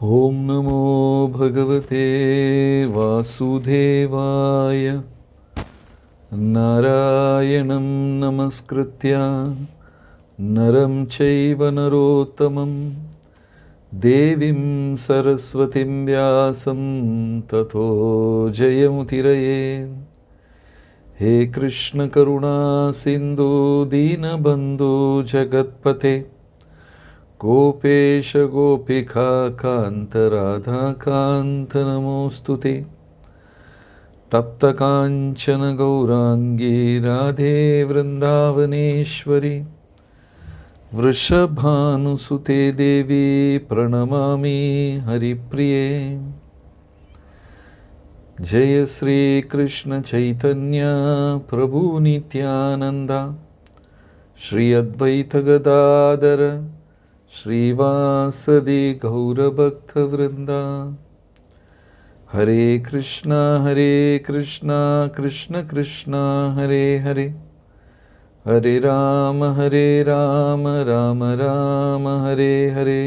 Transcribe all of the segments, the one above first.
ഓം നമോ ഭഗവതേ വാസുദേവായ. നാരായണം നമസ്കൃത്യ നരം ചൈവ നരോത്തമം ദേവീം സരസ്വതിം വ്യാസം തതോ ജയമുദിരയേ. ഹേ കൃഷ്ണ കരുണാ സിന്ധു ദീനബന്ധു ജഗത്പതേ ഗോപേശ ഗോപികാ കാന്ത രാധാകാന്ത നമോസ്തുതേ. തപ്ത കാഞ്ചന ഗൗരാംഗീ രാധേ വൃന്ദാവനേശ്വരി വൃഷഭാനുസുതേ ദേവി പ്രണമാമി ഹരിപ്രിയേ. ജയ ശ്രീ കൃഷ്ണ ചൈതന്യ പ്രഭു നിത്യാനന്ദ ശ്രീ അദ്വൈത ഗദാധര ശ്രീവാസദി ഗൗരഭക്തവൃന്ദ. ഹരേ കൃഷ്ണ കൃഷ്ണ കൃഷ്ണ ഹരേ ഹരേ, ഹരേ രാമ രാമ രാമ ഹരേ ഹരേ.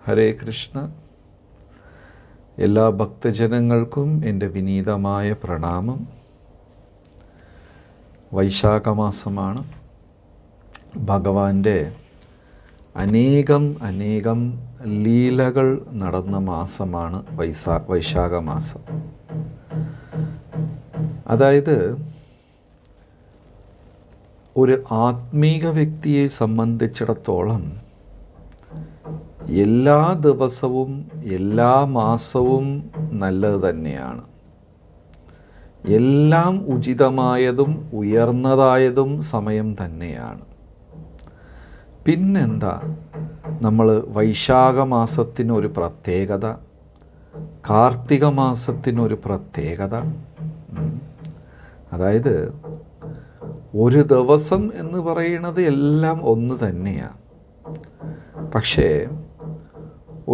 ഹരേ കൃഷ്ണ. എല്ലാ ഭക്തജനങ്ങൾക്കും എൻ്റെ വിനീതമായ പ്രണാമം. വൈശാഖമാസമാണ്. ഭഗവാന്റെ അനേകം ലീലകൾ നടന്ന മാസമാണ് വൈശാഖമാസം. അതായത് ഒരു ആത്മീക വ്യക്തിയെ സംബന്ധിച്ചിടത്തോളം എല്ലാ ദിവസവും എല്ലാ മാസവും നല്ലത് തന്നെയാണ്. എല്ലാം ഉചിതമായതും ഉയർന്നതായതും സമയം തന്നെയാണ്. പിന്നെന്താ, നമ്മൾ വൈശാഖ മാസത്തിനൊരു പ്രത്യേകത, കാർത്തിക മാസത്തിനൊരു പ്രത്യേകത. അതായത് ഒരു ദിവസം എന്ന് പറയുന്നത് എല്ലാം ഒന്ന് തന്നെയാണ്. പക്ഷേ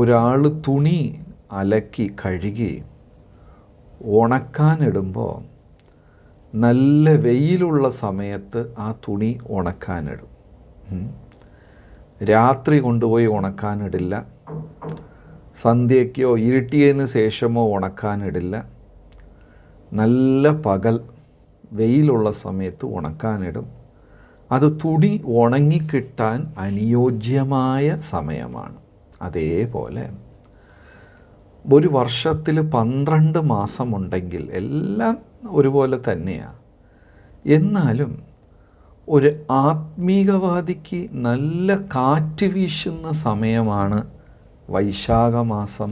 ഒരാൾ തുണി അലക്കി കഴുകി ഉണക്കാനിടുമ്പോൾ നല്ല വെയിലുള്ള സമയത്ത് ആ തുണി ഉണക്കാനിടും. രാത്രി കൊണ്ടുപോയി ഉണക്കാനിടില്ല. സന്ധ്യയ്ക്കോ ഇരുട്ടിയതിന് ശേഷമോ ഉണക്കാനിടില്ല. നല്ല പകൽ വെയിലുള്ള സമയത്ത് ഉണക്കാനിടും. അത് തുണി ഉണങ്ങിക്കിട്ടാൻ അനുയോജ്യമായ സമയമാണ്. അതേപോലെ ഒരു വർഷത്തിൽ 12 മാസമുണ്ടെങ്കിൽ എല്ലാം ഒരുപോലെ തന്നെയാണ്. എന്നാലും ഒരു ആത്മീകവാദിക്ക് നല്ല കാറ്റ് വീശുന്ന സമയമാണ് വൈശാഖമാസം,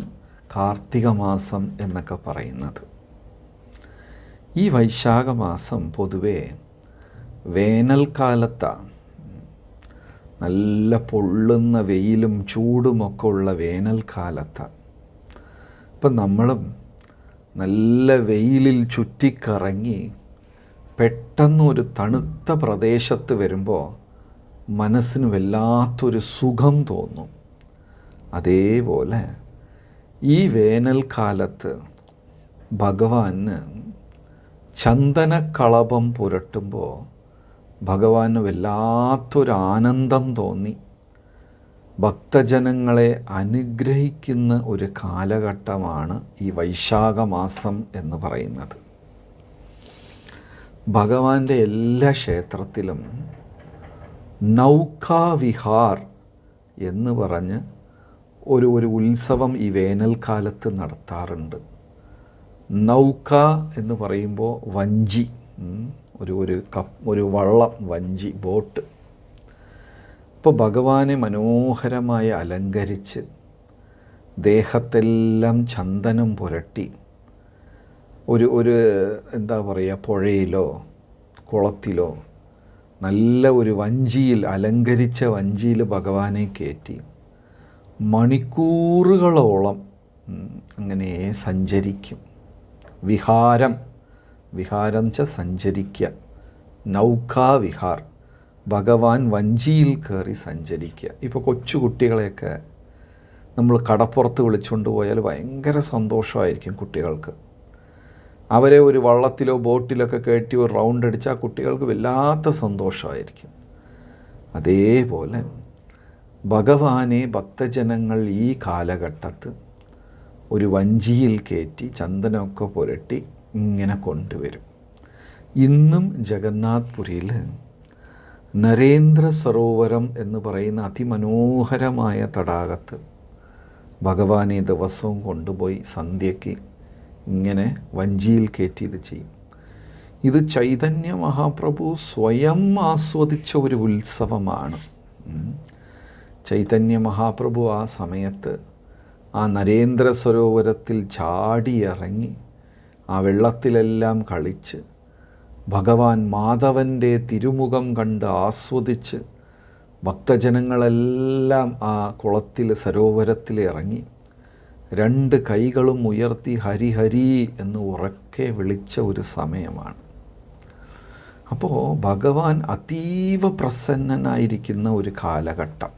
കാർത്തിക മാസം എന്നൊക്കെ പറയുന്നത്. ഈ വൈശാഖമാസം പൊതുവേ വേനൽക്കാലത്താണ്. നല്ല പൊള്ളുന്ന വെയിലും ചൂടുമൊക്കെ ഉള്ള വേനൽക്കാലത്താണ്. ഇപ്പം നമ്മളും നല്ല വെയിലിൽ ചുറ്റിക്കറങ്ങി പെട്ടെന്നൊരു തണുത്ത പ്രദേശത്ത് വരുമ്പോൾ മനസ്സിന് വല്ലാത്തൊരു സുഖം തോന്നും. അതേപോലെ ഈ വേനൽക്കാലത്ത് ഭഗവാന് ചന്ദനക്കളഭം പുരട്ടുമ്പോൾ ഭഗവാന് വല്ലാത്തൊരു ആനന്ദം തോന്നി. ഭക്തജനങ്ങളെ അനുഗ്രഹിക്കുന്ന ഒരു കാലഘട്ടമാണ് ഈ വൈശാഖമാസം എന്ന് പറയുന്നത്. ഭഗവാന്റെ എല്ലാ ക്ഷേത്രത്തിലും നൗകാവിഹാർ എന്ന് പറഞ്ഞ് ഒരു ഉത്സവം ഈ വേനൽക്കാലത്ത് നടത്താറുണ്ട്. നൗക എന്ന് പറയുമ്പോൾ വഞ്ചി, ഒരു വള്ളം, വഞ്ചി, ബോട്ട്. ഇപ്പോൾ ഭഗവാനെ മനോഹരമായി അലങ്കരിച്ച് ദേഹത്തെല്ലാം ചന്ദനം പുരട്ടി ഒരു എന്താ പറയുക, പുഴയിലോ കുളത്തിലോ നല്ല ഒരു വഞ്ചിയിൽ, അലങ്കരിച്ച വഞ്ചിയിൽ ഭഗവാനെ കയറ്റി മണിക്കൂറുകളോളം അങ്ങനെ സഞ്ചരിക്കും. വിഹാരം സഞ്ചരിക്കുക, നൗകാവിഹാർ, ഭഗവാൻ വഞ്ചിയിൽ കയറി സഞ്ചരിക്കുക. ഇപ്പോൾ കൊച്ചുകുട്ടികളെയൊക്കെ നമ്മൾ കടപ്പുറത്ത് വിളിച്ചുകൊണ്ട് പോയാൽ ഭയങ്കര സന്തോഷമായിരിക്കും കുട്ടികൾക്ക്. അവരെ ഒരു വള്ളത്തിലോ ബോട്ടിലൊക്കെ കയറ്റി ഒരു റൗണ്ട് അടിച്ചാൽ കുട്ടികൾക്ക് വല്ലാത്ത സന്തോഷമായിരിക്കും. അതേപോലെ ഭഗവാനെ ഭക്തജനങ്ങൾ ഈ കാലഘട്ടത്ത് ഒരു വഞ്ചിയിൽ കയറ്റി ചന്ദനമൊക്കെ പുരട്ടി ഇങ്ങനെ കൊണ്ടുവരും. ഇന്നും ജഗന്നാഥ്പുരിയിൽ നരേന്ദ്ര സരോവരം എന്ന് പറയുന്ന അതിമനോഹരമായ തടാകത്ത് ഭഗവാനെ ദിവസവും കൊണ്ടുപോയി സന്ധ്യയ്ക്ക് ഇങ്ങനെ വഞ്ചിയിൽ കയറ്റി ഇത് ചെയ്യും. ഇത് ചൈതന്യ മഹാപ്രഭു സ്വയം ആസ്വദിച്ച ഒരു ഉത്സവമാണ്. ചൈതന്യ മഹാപ്രഭു ആ സമയത്ത് ആ നരേന്ദ്ര സരോവരത്തിൽ ചാടിയിറങ്ങി ആ വെള്ളത്തിലെല്ലാം കളിച്ച് ഭഗവാൻ മാധവൻ്റെ തിരുമുഖം കണ്ട് ആസ്വദിച്ച് ഭക്തജനങ്ങളെല്ലാം ആ കുളത്തിൽ സരോവരത്തിൽ ഇറങ്ങി 2 കൈകളും ഉയർത്തി ഹരി ഹരി എന്ന് ഉറക്കെ വിളിച്ച ഒരു സമയമാണ്. അപ്പോൾ ഭഗവാൻ അതീവ പ്രസന്നനായിരിക്കുന്ന ഒരു കാലഘട്ടം.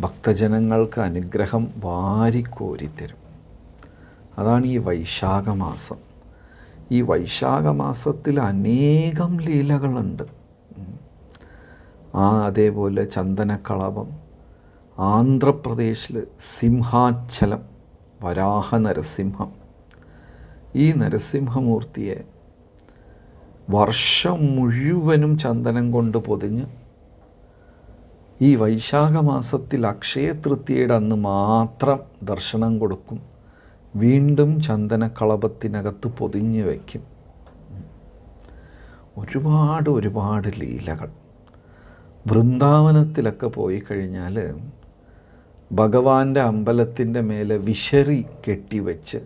ഭക്തജനങ്ങൾക്ക് അനുഗ്രഹം വാരിക്കോരിത്തരും. അതാണ് ഈ വൈശാഖമാസം. ഈ വൈശാഖമാസത്തിൽ അനേകം ലീലകളുണ്ട്. അതേപോലെ ചന്ദനക്കളഭം, ആന്ധ്രാപ്രദേശിൽ സിംഹാചലം, വരാഹ നരസിംഹം. ഈ നരസിംഹമൂർത്തിയെ വർഷം മുഴുവനും ചന്ദനം കൊണ്ട് പൊതിഞ്ഞ് ഈ വൈശാഖമാസത്തിൽ അക്ഷയതൃതീയയുടെ അന്ന് മാത്രം ദർശനം കൊടുക്കും. വീണ്ടും ചന്ദനക്കളഭത്തിനകത്ത് പൊതിഞ്ഞ് വയ്ക്കും. ഒരുപാട് ലീലകൾ. വൃന്ദാവനത്തിലൊക്കെ പോയി കഴിഞ്ഞാൽ ഭഗവാന്റെ അമ്പലത്തിൻ്റെ മേലെ വിശറി കെട്ടിവെച്ച്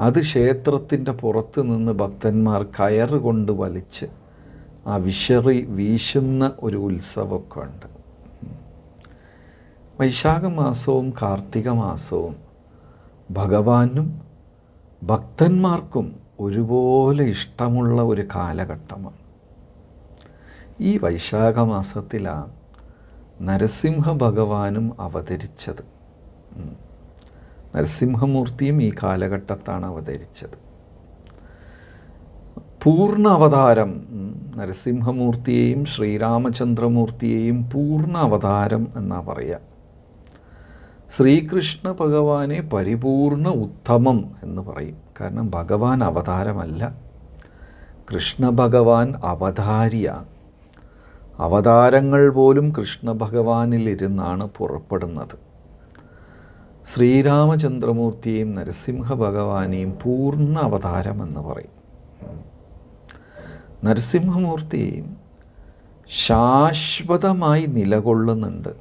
അത് ക്ഷേത്രത്തിൻ്റെ പുറത്ത് നിന്ന് ഭക്തന്മാർ കയറ് കൊണ്ട് വലിച്ച് ആ വിശറി വീശുന്ന ഒരു ഉത്സവമൊക്കെ ഉണ്ട്. വൈശാഖ മാസവും കാർത്തിക മാസവും ഭഗവാനും ഭക്തന്മാർക്കും ഒരുപോലെ ഇഷ്ടമുള്ള ഒരു കാലഘട്ടമാണ്. ഈ വൈശാഖ മാസത്തിലാണ് നരസിംഹ ഭഗവാനും അവതരിച്ചത്. നരസിംഹമൂർത്തിയും ഈ കാലഘട്ടത്താണ് അവതരിച്ചത്. പൂർണ്ണ അവതാരം, നരസിംഹമൂർത്തിയെയും ശ്രീരാമചന്ദ്രമൂർത്തിയെയും പൂർണ്ണ അവതാരം എന്നാ പറയുക. ശ്രീകൃഷ്ണ ഭഗവാനെ പരിപൂർണ ഉത്തമം എന്ന് പറയും. കാരണം ഭഗവാൻ അവതാരമല്ല, കൃഷ്ണ ഭഗവാൻ അവതാരിയാണ്. അവതാരങ്ങൾ പോലും കൃഷ്ണ ഭഗവാനിലിരുന്നാണ് പുറപ്പെടുന്നത്. ശ്രീരാമചന്ദ്രമൂർത്തിയെയും നരസിംഹ ഭഗവാനെയും പൂർണ്ണ അവതാരമെന്ന് പറയും. നരസിംഹമൂർത്തി ശാശ്വതമായി നിലകൊള്ളുന്നുണ്ട്.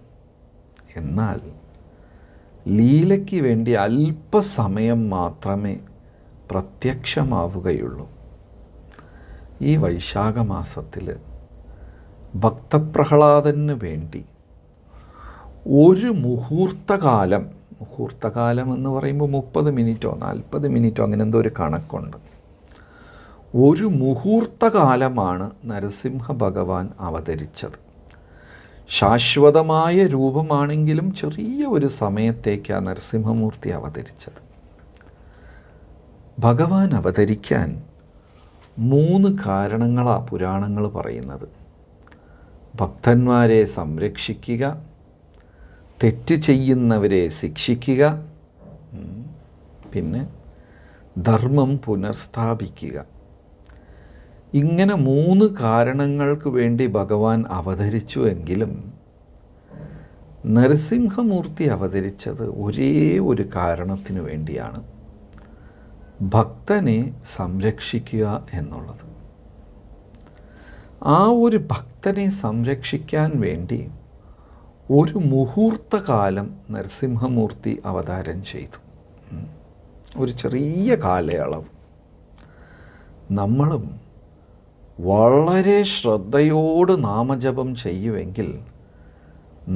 എന്നാൽ ലീലയ്ക്ക് വേണ്ടി അല്പസമയം മാത്രമേ പ്രത്യക്ഷമാവുകയുള്ളൂ. ഈ വൈശാഖ മാസത്തിൽ ഭക്തപ്രഹ്ലാദന് വേണ്ടി ഒരു മുഹൂർത്തകാലം എന്ന് പറയുമ്പോൾ 30 മിനിറ്റോ 40 മിനിറ്റോ അങ്ങനെ എന്തോ ഒരു കണക്കുണ്ട്. ഒരു മുഹൂർത്തകാലമാണ് നരസിംഹ ഭഗവാൻ അവതരിച്ചത്. ശാശ്വതമായ രൂപമാണെങ്കിലും ചെറിയ ഒരു സമയത്തേക്കാണ് നരസിംഹമൂർത്തി അവതരിച്ചത്. ഭഗവാൻ അവതരിക്കാൻ 3 കാരണങ്ങളാണ് പുരാണങ്ങൾ പറയുന്നത്. ഭക്തന്മാരെ സംരക്ഷിക്കുക, തെറ്റ് ചെയ്യുന്നവരെ ശിക്ഷിക്കുക, പിന്നെ ധർമ്മം പുനഃസ്ഥാപിക്കുക. ഇങ്ങനെ 3 കാരണങ്ങൾക്ക് വേണ്ടി ഭഗവാൻ അവതരിച്ചു. എങ്കിലും നരസിംഹമൂർത്തി അവതരിച്ചത് ഒരേ ഒരു കാരണത്തിനു വേണ്ടിയാണ്: ഭക്തനെ സംരക്ഷിക്കുക എന്നുള്ളത്. ആ ഒരു ഭക്തനെ സംരക്ഷിക്കാൻ വേണ്ടി ഒരു മുഹൂർത്തകാലം നരസിംഹമൂർത്തി അവതാരം ചെയ്തു. ഒരു ചെറിയ കാലയളവ്. നമ്മളും വളരെ ശ്രദ്ധയോട് നാമജപം ചെയ്യുമെങ്കിൽ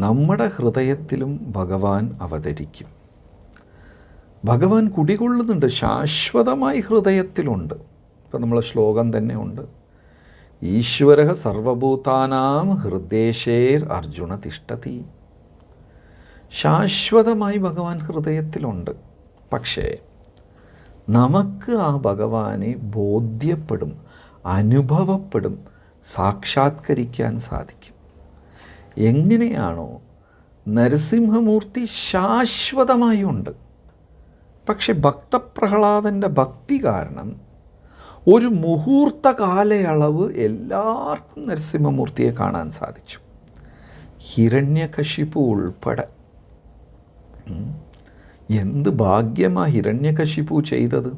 നമ്മുടെ ഹൃദയത്തിലും ഭഗവാൻ അവതരിക്കും. ഭഗവാൻ കുടികൊള്ളുന്നുണ്ട്, ശാശ്വതമായി ഹൃദയത്തിലുണ്ട്. ഇപ്പം നമ്മളെ ശ്ലോകം തന്നെ ഉണ്ട്: ഈശ്വരഃ സർവഭൂതാനാം ഹൃദ്ദേശേർ അർജുന തിഷ്ഠതി. ശാശ്വതമായി ഭഗവാൻ ഹൃദയത്തിലുണ്ട്. പക്ഷേ നമുക്ക് ആ ഭഗവാനെ ബോധ്യപ്പെടും, അനുഭവപ്പെടും, സാക്ഷാത്കരിക്കാൻ സാധിക്കും. എങ്ങനെയാണോ നരസിംഹമൂർത്തി ശാശ്വതമായി ഉണ്ട്. പക്ഷെ ഭക്തപ്രഹ്ലാദൻ്റെ ഭക്തി കാരണം ഒരു മുഹൂർത്ത കാലയളവ് എല്ലാവർക്കും നരസിംഹമൂർത്തിയെ കാണാൻ സാധിച്ചു. ഹിരണ്യകശിപു ഉൾപ്പെടെ. എന്ത് ഭാഗ്യമാണ് ഹിരണ്യകശിപു ചെയ്തത്!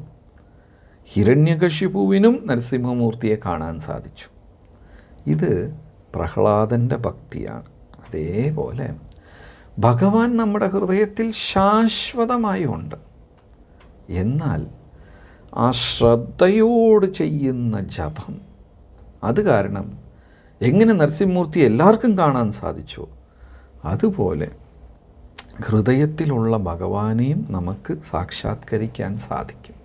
ഹിരണ്യകശിപുവിനും നരസിംഹമൂർത്തിയെ കാണാൻ സാധിച്ചു. ഇത് പ്രഹ്ലാദൻ്റെ ഭക്തിയാണ്. അതേപോലെ ഭഗവാൻ നമ്മുടെ ഹൃദയത്തിൽ ശാശ്വതമായി ഉണ്ട്. എന്നാൽ ആ ശ്രദ്ധയോട് ചെയ്യുന്ന ജപം, അത് കാരണം എങ്ങനെ നരസിംഹമൂർത്തി എല്ലാവർക്കും കാണാൻ സാധിച്ചോ അതുപോലെ ഹൃദയത്തിലുള്ള ഭഗവാനെയും നമുക്ക് സാക്ഷാത്കരിക്കാൻ സാധിക്കും.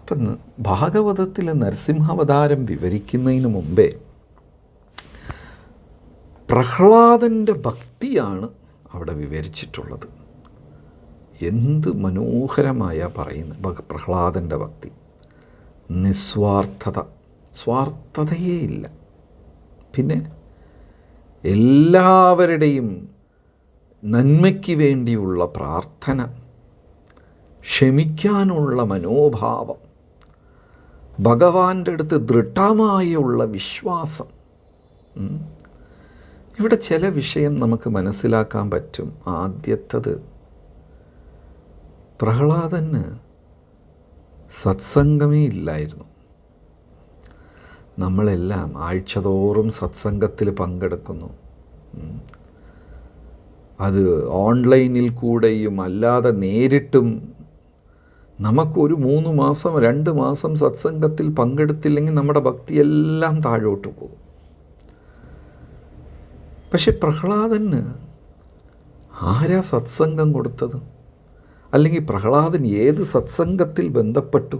അപ്പം ഭാഗവതത്തിൽ നരസിംഹാവതാരം വിവരിക്കുന്നതിന് മുമ്പേ പ്രഹ്ലാദൻ്റെ ഭക്തിയാണ് അവിടെ വിവരിച്ചിട്ടുള്ളത്. എന്ത് മനോഹരമായ പറയുന്നത് പ്രഹ്ലാദൻ്റെ ഭക്തി! നിസ്വാർത്ഥത, സ്വാർത്ഥതയേ ഇല്ല. പിന്നെ എല്ലാവരുടെയും നന്മയ്ക്ക് വേണ്ടിയുള്ള പ്രാർത്ഥന, ക്ഷമിക്കാനുള്ള മനോഭാവം, ഭഗവാന്റെ അടുത്ത് ദൃഢമായുള്ള വിശ്വാസം. ഇവിടെ ചില വിഷയം നമുക്ക് മനസ്സിലാക്കാൻ പറ്റും. ആദ്യത്തത്, പ്രഹ്ലാദന് സത്സംഗമേ ഇല്ലായിരുന്നു. നമ്മളെല്ലാം ആഴ്ചതോറും സത്സംഗത്തിൽ പങ്കെടുക്കുന്നു. അത് ഓൺലൈനിൽ കൂടെയും അല്ലാതെ നേരിട്ടും. നമുക്കൊരു 3 മാസം 2 മാസം സത്സംഗത്തിൽ പങ്കെടുത്തില്ലെങ്കിൽ നമ്മുടെ ഭക്തിയെല്ലാം താഴോട്ട് പോകും. പക്ഷെ പ്രഹ്ലാദന് ആരാ സത്സംഗം കൊടുത്തത്? അല്ലെങ്കിൽ പ്രഹ്ലാദൻ ഏത് സത്സംഗത്തിൽ ബന്ധപ്പെട്ടു?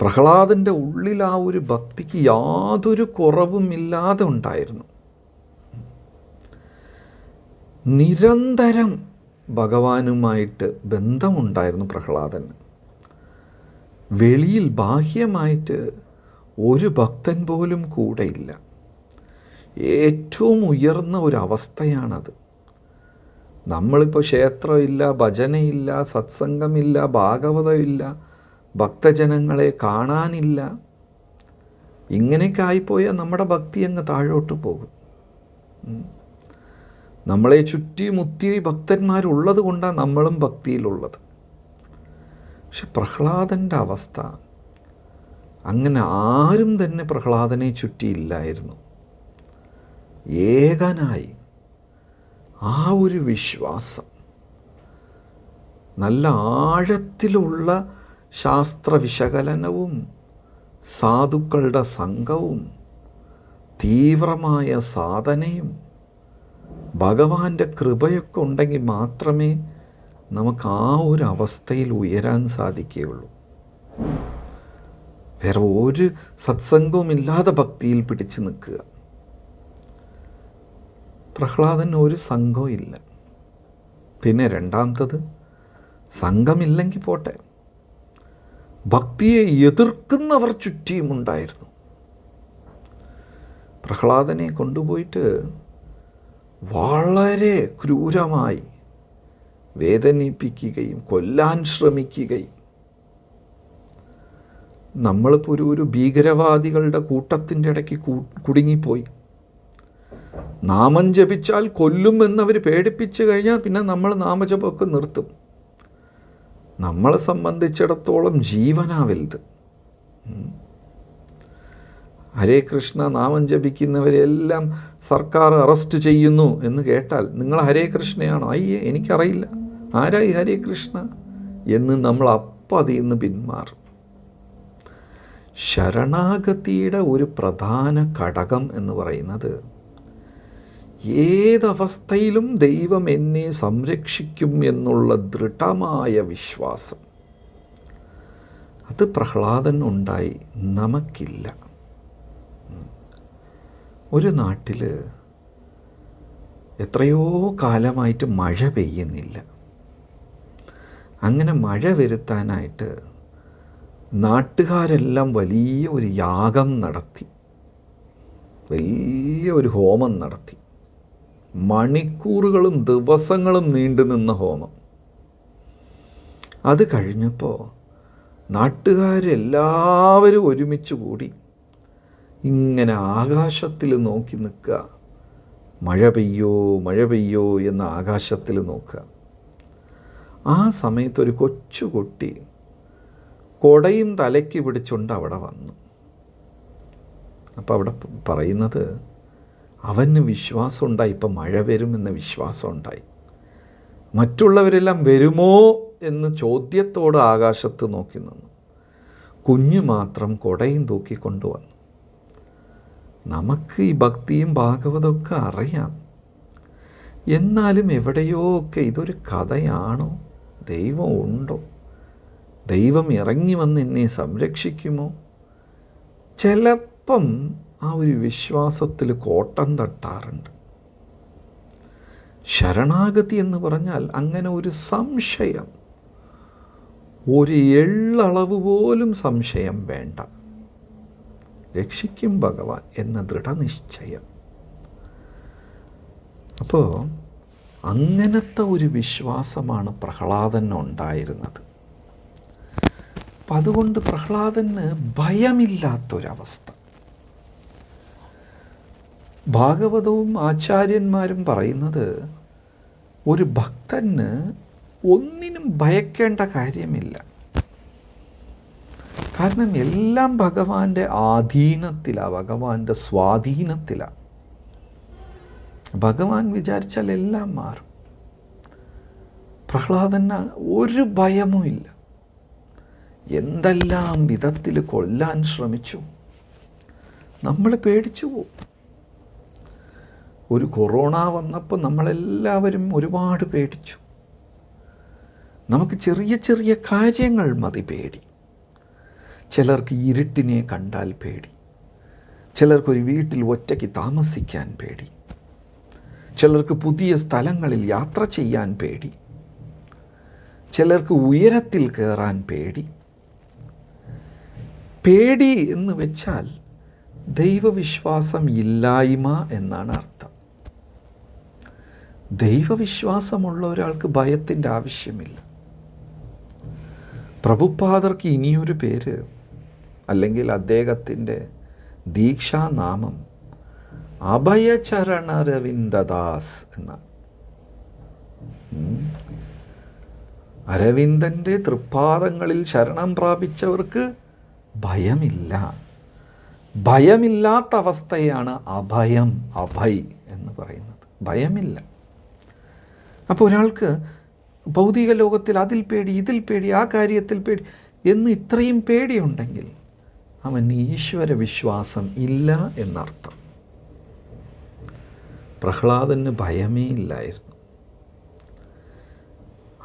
പ്രഹ്ലാദൻ്റെ ഉള്ളിൽ ആ ഒരു ഭക്തിക്ക് യാതൊരു കുറവുമില്ലാതെ ഉണ്ടായിരുന്നു. നിരന്തരം ഭഗവാനുമായിട്ട് ബന്ധമുണ്ടായിരുന്നു പ്രഹ്ലാദന്. വെളിയിൽ ബാഹ്യമായിട്ട് ഒരു ഭക്തൻ പോലും കൂടെയില്ല. ഏറ്റവും ഉയർന്ന ഒരവസ്ഥയാണത്. നമ്മളിപ്പോൾ ക്ഷേത്രമില്ല, ഭജനയില്ല, സത്സംഗമില്ല, ഭാഗവതമില്ല, ഭക്തജനങ്ങളെ കാണാനില്ല. ഇങ്ങനെയൊക്കെ ആയിപ്പോയാൽ നമ്മുടെ ഭക്തി അങ്ങ് താഴോട്ട് പോകും. നമ്മളെ ചുറ്റിയും ഒത്തിരി ഭക്തന്മാരുള്ളത് കൊണ്ടാണ് നമ്മളും ഭക്തിയിലുള്ളത്. പക്ഷെ പ്രഹ്ലാദൻ്റെ അവസ്ഥ അങ്ങനെ ആരും തന്നെ പ്രഹ്ലാദനെ ചുറ്റിയില്ലായിരുന്നു. ഏകനായി ആ ഒരു വിശ്വാസം, നല്ല ആഴത്തിലുള്ള ശാസ്ത്ര വിശകലനവും സാധുക്കളുടെ സംഘവും തീവ്രമായ സാധനയും ഭഗവാന്റെ കൃപയൊക്കെ ഉണ്ടെങ്കിൽ മാത്രമേ നമുക്ക് ആ ഒരു അവസ്ഥയിൽ ഉയരാൻ സാധിക്കുകയുള്ളൂ. വേറെ ഒരു സത്സംഗവും ഇല്ലാതെ ഭക്തിയിൽ പിടിച്ചു നിൽക്കുക. പ്രഹ്ലാദന് ഒരു സംഘവും ഇല്ല. പിന്നെ രണ്ടാമത്തത്, സംഘമില്ലെങ്കിൽ പോട്ടെ, ഭക്തിയെ എതിർക്കുന്നവർ ചുറ്റിയുമുണ്ടായിരുന്നു. പ്രഹ്ലാദനെ കൊണ്ടുപോയിട്ട് വളരെ ക്രൂരമായി വേദനിപ്പിക്കുകയും കൊല്ലാൻ ശ്രമിക്കുകയും. നമ്മളിപ്പോൾ ഒരു ഭീകരവാദികളുടെ കൂട്ടത്തിൻ്റെ ഇടയ്ക്ക് കുടുങ്ങിപ്പോയി. നാമം ജപിച്ചാൽ കൊല്ലും എന്നവർ പേടിപ്പിച്ചു കഴിഞ്ഞാൽ പിന്നെ നമ്മൾ നാമജപമൊക്കെ നിർത്തും. നമ്മളെ സംബന്ധിച്ചിടത്തോളം ജീവനാ വലുത്. ഹരേ കൃഷ്ണ നാമം ജപിക്കുന്നവരെല്ലാം സർക്കാർ അറസ്റ്റ് ചെയ്യുന്നു എന്ന് കേട്ടാൽ നിങ്ങൾ ഹരേ കൃഷ്ണയാണോ? അയ്യേ, എനിക്കറിയില്ല, ആരായി ഹരേ കൃഷ്ണ എന്ന് നമ്മൾ അപ്പം അതിൽ നിന്ന് പിന്മാറും. ശരണാഗതിയുടെ ഒരു പ്രധാന ഘടകം എന്ന് പറയുന്നത് ഏതവസ്ഥയിലും ദൈവം എന്നെ സംരക്ഷിക്കും എന്നുള്ള ദൃഢമായ വിശ്വാസം. അത് പ്രഹ്ലാദനുണ്ടായി, നമുക്കില്ല. ഒരു നാട്ടിൽ എത്രയോ കാലമായിട്ട് മഴ പെയ്യുന്നില്ല. അങ്ങനെ മഴ വരുത്താനായിട്ട് നാട്ടുകാരെല്ലാം വലിയ ഒരു യാഗം നടത്തി, വലിയ ഒരു ഹോമം നടത്തി. മണിക്കൂറുകളും ദിവസങ്ങളും നീണ്ടു നിന്ന ഹോമം. അത് കഴിഞ്ഞപ്പോൾ നാട്ടുകാരെല്ലാവരും ഒരുമിച്ച് കൂടി ഇങ്ങനെ ആകാശത്തിൽ നോക്കി നിൽക്കുക. മഴ പെയ്യോ മഴ പെയ്യോ എന്ന ആകാശത്തിൽ നോക്കുക. ആ സമയത്തൊരു കൊച്ചുകുട്ടി കൊടയും തലയ്ക്ക് പിടിച്ചുകൊണ്ട് അവിടെ വന്നു. അപ്പോൾ അവിടെ പറയുന്നത്, അവന് വിശ്വാസമുണ്ടായി, ഇപ്പം മഴ വരുമെന്ന വിശ്വാസമുണ്ടായി. മറ്റുള്ളവരെല്ലാം വരുമോ എന്ന് ചോദ്യത്തോട് ആകാശത്ത് നോക്കി നിന്നു. കുഞ്ഞു മാത്രം കൊടയും തൂക്കിക്കൊണ്ടുവന്നു. നമുക്ക് ഈ ഭക്തിയും ഭാഗവതമൊക്കെ അറിയാം. എന്നാലും എവിടെയോ ഒക്കെ ഇതൊരു കഥയാണോ? ദൈവം ഉണ്ടോ? ദൈവം ഇറങ്ങി വന്ന് എന്നെ സംരക്ഷിക്കുമോ? ചിലപ്പം ആ ഒരു വിശ്വാസത്തിൽ കോട്ടം തട്ടാറുണ്ട്. ശരണാഗതി എന്ന് പറഞ്ഞാൽ അങ്ങനെ ഒരു സംശയം, ഒരു എള്ളളവ് പോലും സംശയം വേണ്ട. രക്ഷിക്കും ഭഗവാൻ എന്ന ദൃഢനിശ്ചയം. അപ്പോൾ അങ്ങനത്തെ ഒരു വിശ്വാസമാണ് പ്രഹ്ലാദനുണ്ടായിരുന്നത്. അപ്പം അതുകൊണ്ട് പ്രഹ്ലാദന് ഭയമില്ലാത്തൊരവസ്ഥ. ഭാഗവതവും ആചാര്യന്മാരും പറയുന്നത്, ഒരു ഭക്തന് ഒന്നിനും ഭയക്കേണ്ട കാര്യമില്ല. കാരണം എല്ലാം ഭഗവാന്റെ ആധീനത്തിലാണ്, ഭഗവാന്റെ സ്വാധീനത്തിലാണ്. ഭഗവാൻ വിചാരിച്ചാൽ എല്ലാം മാറും. പ്രഹ്ലാദന് ഒരു ഭയവുമില്ല. എന്തെല്ലാം വിധത്തിൽ കൊല്ലാൻ ശ്രമിച്ചു. നമ്മൾ പേടിച്ചു പോകും. ഒരു കൊറോണ വന്നപ്പോൾ നമ്മളെല്ലാവരും ഒരുപാട് പേടിച്ചു. നമുക്ക് ചെറിയ ചെറിയ കാര്യങ്ങൾ മതി പേടി. ചിലർക്ക് ഇരുട്ടിനെ കണ്ടാൽ പേടി, ചിലർക്കൊരു വീട്ടിൽ ഒറ്റയ്ക്ക് താമസിക്കാൻ പേടി, ചിലർക്ക് പുതിയ സ്ഥലങ്ങളിൽ യാത്ര ചെയ്യാൻ പേടി, ചിലർക്ക് ഉയരത്തിൽ കയറാൻ പേടി. പേടി എന്ന് വെച്ചാൽ ദൈവവിശ്വാസം ഇല്ലായ്മ എന്നാണ് അർത്ഥം. ദൈവവിശ്വാസമുള്ള ഒരാൾക്ക് ഭയത്തിൻ്റെ ആവശ്യമില്ല. പ്രഭുപാദർക്ക് ഇനിയൊരു പേര്, അല്ലെങ്കിൽ അദ്ദേഹത്തിൻ്റെ ദീക്ഷാനാമം അഭയചരണരവിന്ദദാസ് എന്നാണ്. അരവിന്ദൻ്റെ തൃപ്പാദങ്ങളിൽ ശരണം പ്രാപിച്ചവർക്ക് ഭയമില്ല. ഭയമില്ലാത്ത അവസ്ഥയാണ് അഭയം, അഭയ് എന്ന് പറയുന്നത്. ഭയമില്ല. അപ്പോൾ ഒരാൾക്ക് ഭൗതിക ലോകത്തിൽ അതിൽ പേടി, ഇതിൽ പേടി, ആ കാര്യത്തിൽ പേടി എന്ന് ഇത്രയും പേടിയുണ്ടെങ്കിൽ അവൻ ഈശ്വര വിശ്വാസം ഇല്ല എന്നർത്ഥം. പ്രഹ്ലാദന് ഭയമേ ഇല്ലായിരുന്നു.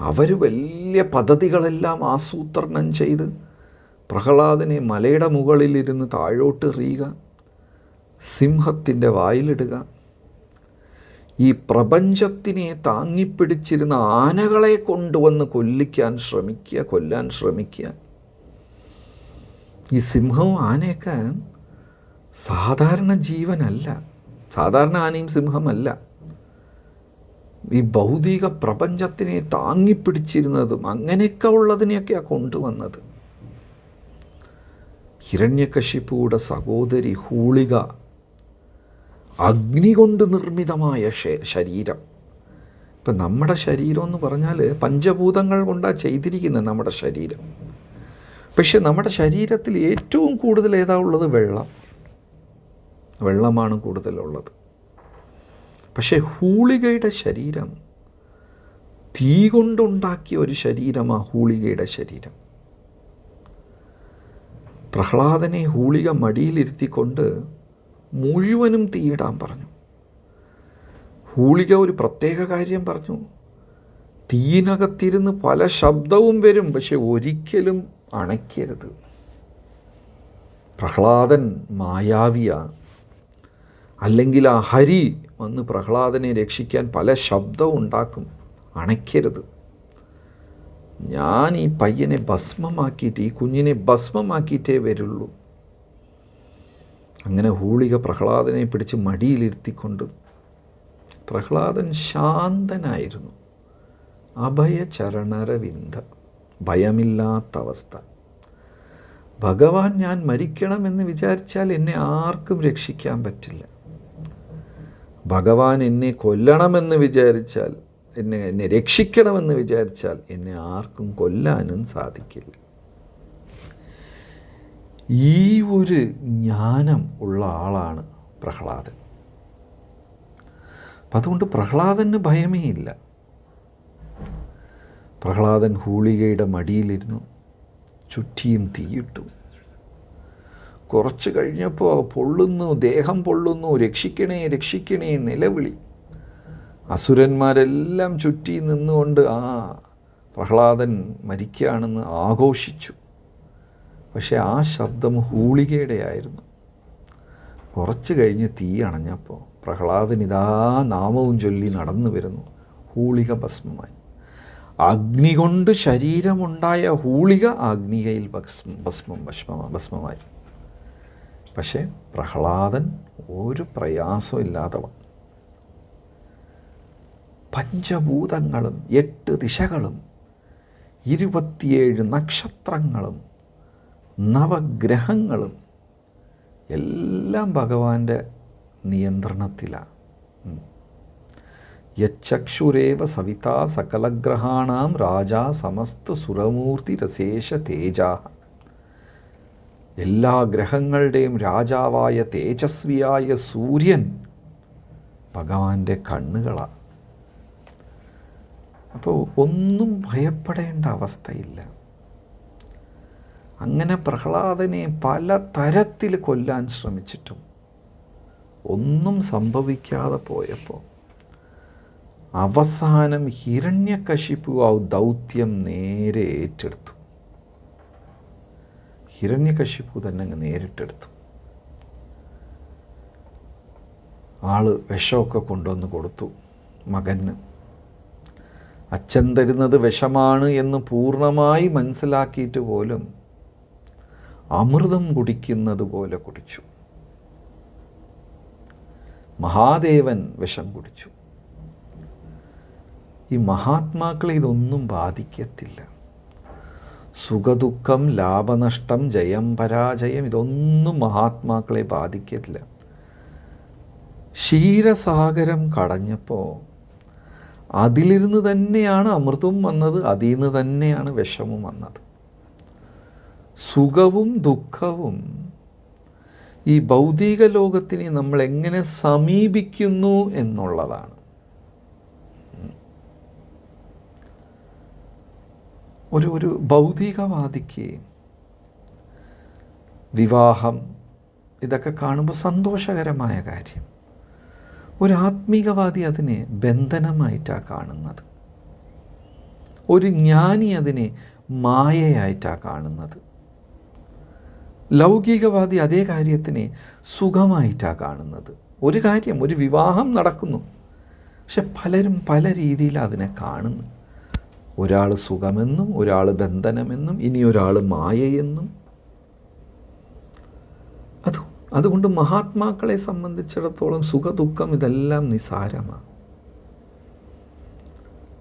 അവർ വലിയ പദ്ധതികളെല്ലാം ആസൂത്രണം ചെയ്ത് പ്രഹ്ലാദനെ മലയുടെ മുകളിലിരുന്ന് താഴോട്ട് എറിയുക, സിംഹത്തിൻ്റെ വായിലിടുക, ഈ പ്രപഞ്ചത്തിനെ താങ്ങിപ്പിടിച്ചിരുന്ന ആനകളെ കൊണ്ടുവന്ന് കൊല്ലാൻ ശ്രമിക്കുക. ഈ സിംഹവും ആനയൊക്കെ സാധാരണ ജീവനല്ല, സാധാരണ ആനയും സിംഹമല്ല. ഈ ഭൗതിക പ്രപഞ്ചത്തിനെ താങ്ങിപ്പിടിച്ചിരുന്നതും അങ്ങനെയൊക്കെ ഉള്ളതിനെയൊക്കെയാണ് കൊണ്ടുവന്നത്. ഹിരണ്യകശിപുയുടെ സഹോദരി ഹൂളിക, അഗ്നി കൊണ്ട് നിർമ്മിതമായ ശരീരം. ഇപ്പം നമ്മുടെ ശരീരം എന്ന് പറഞ്ഞാൽ പഞ്ചഭൂതങ്ങൾ കൊണ്ടാണ് ചെയ്തിരിക്കുന്നത് നമ്മുടെ ശരീരം. പക്ഷെ നമ്മുടെ ശരീരത്തിൽ ഏറ്റവും കൂടുതൽ ഏതാ ഉള്ളത്? വെള്ളമാണ് കൂടുതലുള്ളത്. പക്ഷേ ഹൂളികയുടെ ശരീരം തീ കൊണ്ടുണ്ടാക്കിയ ഒരു ശരീരമാണ് ഹൂളികയുടെ ശരീരം. പ്രഹ്ലാദനെ ഹൂളിക മടിയിലിരുത്തിക്കൊണ്ട് മുഴുവനും തീയിടാൻ പറഞ്ഞു. ഹൂളിക ഒരു പ്രത്യേക കാര്യം പറഞ്ഞു, തീയിനകത്തിരുന്ന് പല ശബ്ദവും വരും, പക്ഷെ ഒരിക്കലും അണയ്ക്കരുത്. പ്രഹ്ലാദൻ മായാവിയ, അല്ലെങ്കിൽ ആ ഹരി വന്ന് പ്രഹ്ലാദനെ രക്ഷിക്കാൻ പല ശബ്ദവും ഉണ്ടാക്കും, അണയ്ക്കരുത്. ഞാൻ ഈ പയ്യനെ ഭസ്മമാക്കിയിട്ട്, ഈ കുഞ്ഞിനെ ഭസ്മമാക്കിയിട്ടേ വരുള്ളൂ. അങ്ങനെ ഹൂളിക പ്രഹ്ലാദനെ പിടിച്ച് മടിയിലിരുത്തിക്കൊണ്ട് പ്രഹ്ലാദൻ ശാന്തനായിരുന്നു. അഭയചരണരവിന്ദ, ഭയമില്ലാത്ത അവസ്ഥ. ഭഗവാൻ ഞാൻ മരിക്കണമെന്ന് വിചാരിച്ചാൽ എന്നെ ആർക്കും രക്ഷിക്കാൻ പറ്റില്ല. ഭഗവാൻ എന്നെ കൊല്ലണമെന്ന് വിചാരിച്ചാൽ, എന്നെ രക്ഷിക്കണമെന്ന് വിചാരിച്ചാൽ എന്നെ ആർക്കും കൊല്ലാനും സാധിക്കില്ല. ഈ ഒരു ജ്ഞാനം ഉള്ള ആളാണ് പ്രഹ്ലാദൻ. അപ്പം അതുകൊണ്ട് പ്രഹ്ലാദന് ഭയമേ ഇല്ല. പ്രഹ്ലാദൻ ഹൂളികയുടെ മടിയിലിരുന്നു, ചുറ്റിയും തീയിട്ടു. കുറച്ച് കഴിഞ്ഞപ്പോൾ പൊള്ളുന്നു, ദേഹം പൊള്ളുന്നു, രക്ഷിക്കണേ രക്ഷിക്കണേ നിലവിളി. അസുരന്മാരെല്ലാം ചുറ്റി നിന്നുകൊണ്ട് പ്രഹ്ലാദൻ മരിക്കുകയാണെന്ന് ആഘോഷിച്ചു. പക്ഷെ ആ ശബ്ദം ഹൂളികയുടെ ആയിരുന്നു. കുറച്ച് കഴിഞ്ഞ് തീ അണഞ്ഞപ്പോൾ പ്രഹ്ലാദൻ ഇതാ നാമവും ചൊല്ലി നടന്നു വരുന്നു. ഹൂളിക ഭസ്മമായി. അഗ്നി കൊണ്ട് ശരീരമുണ്ടായ ഹൂളിക അഗ്നികയിൽ ഭസ്മമായി. പക്ഷേ പ്രഹ്ലാദൻ ഒരു പ്രയാസമില്ലാതെ വന്നു. പഞ്ചഭൂതങ്ങളും 8 ദിശകളും 27 നക്ഷത്രങ്ങളും നവഗ്രഹങ്ങളും എല്ലാം ഭഗവാന്റെ നിയന്ത്രണത്തിലാണ്. യച്ചക്ഷുരേവ സവിതാ സകലഗ്രഹാണാം രാജാ സമസ്ത സുരമൂർത്തി രസേഷ തേജാ. എല്ലാ ഗ്രഹങ്ങളുടെയും രാജാവായ തേജസ്വിയായ സൂര്യൻ ഭഗവാന്റെ കണ്ണുകളാണ്. അപ്പോൾ ഒന്നും ഭയപ്പെടേണ്ട അവസ്ഥയില്ല. അങ്ങനെ പ്രഹ്ലാദനെ പല തരത്തിൽ കൊല്ലാൻ ശ്രമിച്ചിട്ടും ഒന്നും സംഭവിക്കാതെ പോയപ്പോൾ അവസാനം ഹിരണ്യകശിപു ആ ദൗത്യം നേരെ ഏറ്റെടുത്തു. ഹിരണ്യകശിപു തന്നെ അങ്ങ് നേരിട്ടെടുത്തു. ആള് വിഷമൊക്കെ കൊണ്ടുവന്ന് കൊടുത്തു മകന്. അച്ഛൻ തരുന്നത് വിഷമാണ് എന്ന് പൂർണ്ണമായി മനസ്സിലാക്കിയിട്ട് പോലും അമൃതം കുടിക്കുന്നത് പോലെ കുടിച്ചു. മഹാദേവൻ വിഷം കുടിച്ചു. ഈ മഹാത്മാക്കളെ ഇതൊന്നും ബാധിക്കത്തില്ല. സുഖദുഃഖം, ലാഭനഷ്ടം, ജയം പരാജയം, ഇതൊന്നും മഹാത്മാക്കളെ ബാധിക്കത്തില്ല. ക്ഷീരസാഗരം കടഞ്ഞപ്പോൾ അതിലിരുന്ന് തന്നെയാണ് അമൃതവും വന്നത്, അതിൽ നിന്ന് തന്നെയാണ് വിഷവും വന്നത്. സുഖവും ദുഃഖവും ഈ ഭൗതിക ലോകത്തിനെ നമ്മൾ എങ്ങനെ സമീപിക്കുന്നു എന്നുള്ളതാണ്. ഒരു ഭൗതികവാദിക്ക് വിവാഹം ഇതൊക്കെ കാണുമ്പോൾ സന്തോഷകരമായ കാര്യം. ഒരു ആത്മീകവാദി അതിനെ ബന്ധനമായിട്ടാണ് കാണുന്നത്. ഒരു ജ്ഞാനി അതിനെ മായയായിട്ടാണ് കാണുന്നത്. ലൗകികവാദി അതേ കാര്യത്തിനെ സുഖമായിട്ടാണ് കാണുന്നത്. ഒരു കാര്യം, ഒരു വിവാഹം നടക്കുന്നു, പക്ഷെ പലരും പല രീതിയിൽ അതിനെ കാണുന്നു. ഒരാൾ സുഖമെന്നും, ഒരാൾ ബന്ധനമെന്നും, ഇനി ഒരാൾ മായയെന്നും. അതുകൊണ്ട് മഹാത്മാക്കളെ സംബന്ധിച്ചിടത്തോളം സുഖദുഃഖം ഇതെല്ലാം നിസാരമാണ്.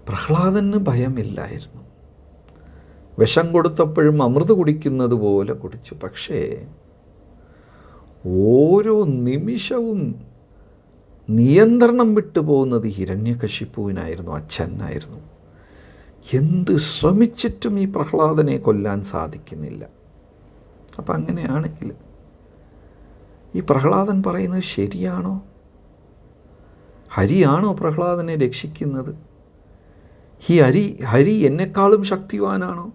പ്രഹ്ലാദന് ഭയമില്ലായിരുന്നു. വിഷം കൊടുത്തപ്പോഴും അമൃത് കുടിക്കുന്നത് പോലെ കുടിച്ചു. പക്ഷേ ഓരോ നിമിഷവും നിയന്ത്രണം വിട്ടു പോകുന്നത് ഹിരണ്യകശിപുവിനായിരുന്നു, അച്ഛനായിരുന്നു. എന്ത് ശ്രമിച്ചിട്ടും ഈ പ്രഹ്ലാദനെ കൊല്ലാൻ സാധിക്കുന്നില്ല. അപ്പം അങ്ങനെയാണെങ്കിൽ ഈ പ്രഹ്ലാദൻ പറയുന്നത് ശരിയാണോ? ഹരിയാണോ പ്രഹ്ലാദനെ രക്ഷിക്കുന്നത്? ഈ ഹരി എന്നെക്കാളും ശക്തിവാനാണോ?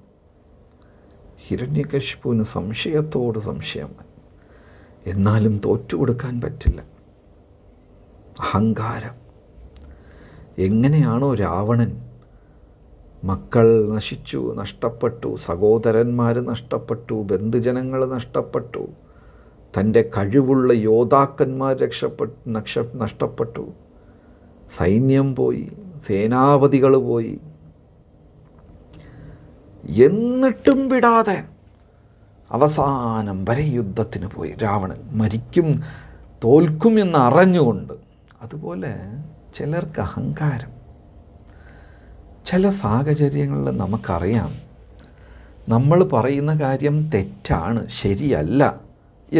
ഹിരണ്യകശിപുവിന് സംശയത്തോട് സംശയം. എന്നാലും തോറ്റുകൊടുക്കാൻ പറ്റില്ല. അഹങ്കാരം. എങ്ങനെയാണോ രാവണൻ മക്കൾ നശിച്ചു, നഷ്ടപ്പെട്ടു, സഹോദരന്മാർ നഷ്ടപ്പെട്ടു, ബന്ധുജനങ്ങൾ നഷ്ടപ്പെട്ടു, തൻ്റെ കഴിവുള്ള യോദ്ധാക്കന്മാർ നഷ്ടപ്പെട്ടു, സൈന്യം പോയി, സേനാപതികൾ പോയി, എന്നിട്ടും വിടാതെ അവസാനം വരെ യുദ്ധത്തിന് പോയി രാവണൻ. തോൽക്കും എന്ന് അറിഞ്ഞുകൊണ്ട്. അതുപോലെ ചിലർക്ക് അഹങ്കാരം. ചില സാഹചര്യങ്ങളിൽ നമുക്കറിയാം നമ്മൾ പറയുന്ന കാര്യം തെറ്റാണ്, ശരിയല്ല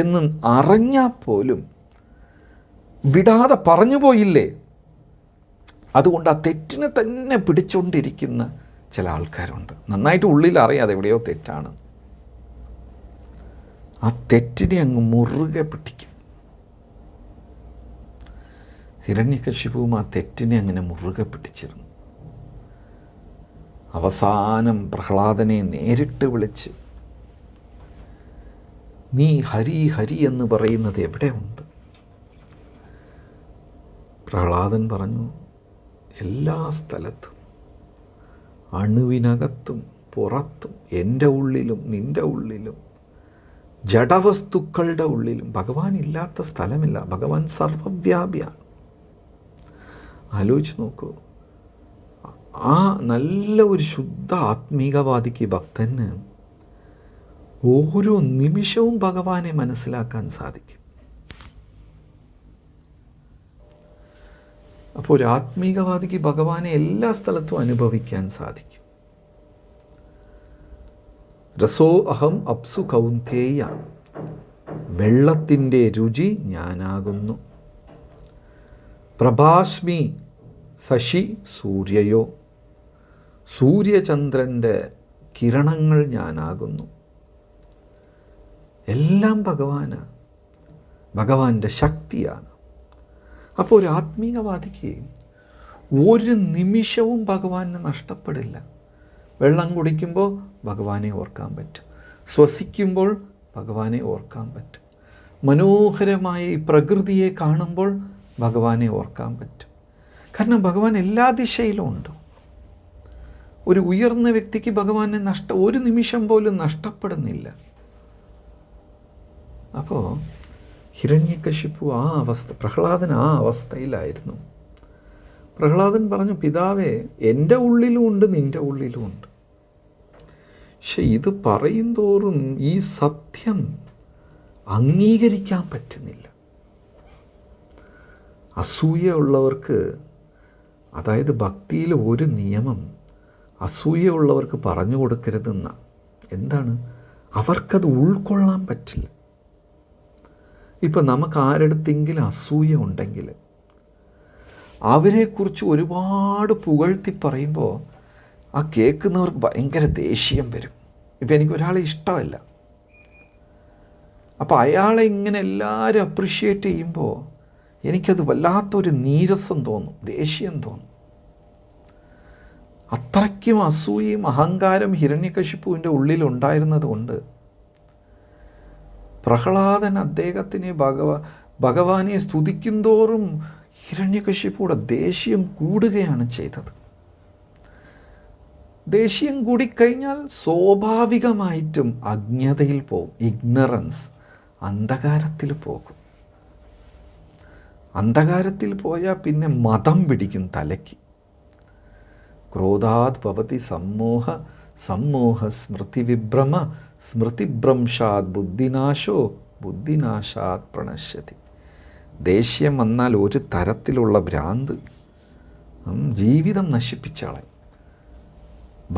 എന്ന് അറിഞ്ഞാൽ പോലും വിടാതെ പറഞ്ഞു പോയില്ലേ, അതുകൊണ്ട് ആ തെറ്റിനെ തന്നെ പിടിച്ചുകൊണ്ടിരിക്കുന്ന ചില ആൾക്കാരുണ്ട്. നന്നായിട്ട് ഉള്ളിൽ അറിയാതെ എവിടെയോ തെറ്റാണ്, ആ തെറ്റിനെ അങ്ങ് മുറുകെ പിടിക്കും. ഹിരണ്യകശിപുവും ആ തെറ്റിനെ അങ്ങനെ മുറുകെ പിടിച്ചിരുന്നു. അവസാനം പ്രഹ്ലാദനെ നേരിട്ട് വിളിച്ച്, നീ ഹരി ഹരി എന്ന് പറയുന്നത് എവിടെയുണ്ട്? പ്രഹ്ലാദൻ പറഞ്ഞു, എല്ലാ സ്ഥലത്തും, അണുവിനകത്തും പുറത്തും, എൻ്റെ ഉള്ളിലും നിൻ്റെ ഉള്ളിലും, ജഡവസ്തുക്കളുടെ ഉള്ളിലും. ഭഗവാൻ ഇല്ലാത്ത സ്ഥലമില്ല. ഭഗവാൻ സർവവ്യാപിയാണ്. ആലോചിച്ച് നോക്കൂ, ആ നല്ല ഒരു ശുദ്ധ ആത്മീകവാദിക്ക്, ഭക്തന് ഓരോ നിമിഷവും ഭഗവാനെ മനസ്സിലാക്കാൻ സാധിക്കും. അപ്പോൾ ഒരു ആത്മീകവാദിക്ക് ഭഗവാനെ എല്ലാ സ്ഥലത്തും അനുഭവിക്കാൻ സാധിക്കും. രസോ അഹം അപ്സു കൗന്തേയ, വെള്ളത്തിൻ്റെ രുചി ഞാനാകുന്നു. പ്രഭാസ്മി ശശി സൂര്യയോ, സൂര്യചന്ദ്രൻ്റെ കിരണങ്ങൾ ഞാനാകുന്നു. എല്ലാം ഭഗവാനാണ്, ഭഗവാന്റെ ശക്തിയാണ്. അപ്പോൾ ഒരു ആത്മീകവാദിക്ക് ഒരു നിമിഷവും ഭഗവാന് നഷ്ടപ്പെടില്ല. വെള്ളം കുടിക്കുമ്പോൾ ഭഗവാനെ ഓർക്കാൻ പറ്റും, ശ്വസിക്കുമ്പോൾ ഭഗവാനെ ഓർക്കാൻ പറ്റും, മനോഹരമായ ഈ പ്രകൃതിയെ കാണുമ്പോൾ ഭഗവാനെ ഓർക്കാൻ പറ്റും. കാരണം ഭഗവാൻ എല്ലാ ദിശയിലും ഉണ്ട്. ഒരു ഉയർന്ന വ്യക്തിക്ക് ഭഗവാനെ ഒരു നിമിഷം പോലും നഷ്ടപ്പെടുന്നില്ല. അപ്പോൾ ഹിരണ്യകശിപു ആ അവസ്ഥ, പ്രഹ്ലാദൻ ആ അവസ്ഥയിലായിരുന്നു. പ്രഹ്ലാദൻ പറഞ്ഞു, പിതാവേ, എൻ്റെ ഉള്ളിലും ഉണ്ട്, നിൻ്റെ ഉള്ളിലും ഉണ്ട്. പക്ഷെ ഇത് പറയും തോറും ഈ സത്യം അംഗീകരിക്കാൻ പറ്റുന്നില്ല. അസൂയ ഉള്ളവർക്ക്, അതായത് ഭക്തിയിൽ ഒരു നിയമം അസൂയ ഉള്ളവർക്ക് പറഞ്ഞു കൊടുക്കരുതെന്ന. എന്താണ്? അവർക്കത് ഉൾക്കൊള്ളാൻ പറ്റില്ല. ഇപ്പം നമുക്ക് ആരെടുത്തെങ്കിലും അസൂയ ഉണ്ടെങ്കിൽ അവരെക്കുറിച്ച് ഒരുപാട് പുകഴ്ത്തി പറയുമ്പോൾ ആ കേൾക്കുന്നവർക്ക് ഭയങ്കര ദേഷ്യം വരും. ഇപ്പം എനിക്കൊരാളെ ഇഷ്ടമല്ല, അപ്പോൾ അയാളെ ഇങ്ങനെ എല്ലാവരും അപ്രിഷ്യേറ്റ് ചെയ്യുമ്പോൾ എനിക്കത് വല്ലാത്തൊരു നീരസം തോന്നും, ദേഷ്യം തോന്നും. അത്രയ്ക്കും അസൂയയും അഹങ്കാരം ഹിരണ്യകശിപുവിൻ്റെ ഉള്ളിലുണ്ടായിരുന്നത് കൊണ്ട് പ്രഹ്ലാദൻ അദ്ദേഹത്തിനെ ഭഗവാനെ സ്തുതിക്കും തോറും ഹിരണ്യകശിപുവിടെ ദേഷ്യം കൂടുകയാണ് ചെയ്തത്. ദേഷ്യം കൂടിക്കഴിഞ്ഞാൽ സ്വാഭാവികമായിട്ടും അജ്ഞതയിൽ പോകും, ഇഗ്നറൻസ്, അന്ധകാരത്തിൽ പോകും. അന്ധകാരത്തിൽ പോയാൽ പിന്നെ മതം പിടിക്കും തലയ്ക്ക്. ക്രോധാത് ഭവതി സമ്മോഹ, സമ്മോഹ സ്മൃതിവിഭ്രമ, സ്മൃതിഭ്രംശാത് ബുദ്ധിനാശോ, ബുദ്ധിനാശാത് പ്രണശ്യതി. ദേഷ്യം വന്നാൽ ഒരു തരത്തിലുള്ള ഭ്രാന്ത്, ജീവിതം നശിപ്പിച്ചാളെ.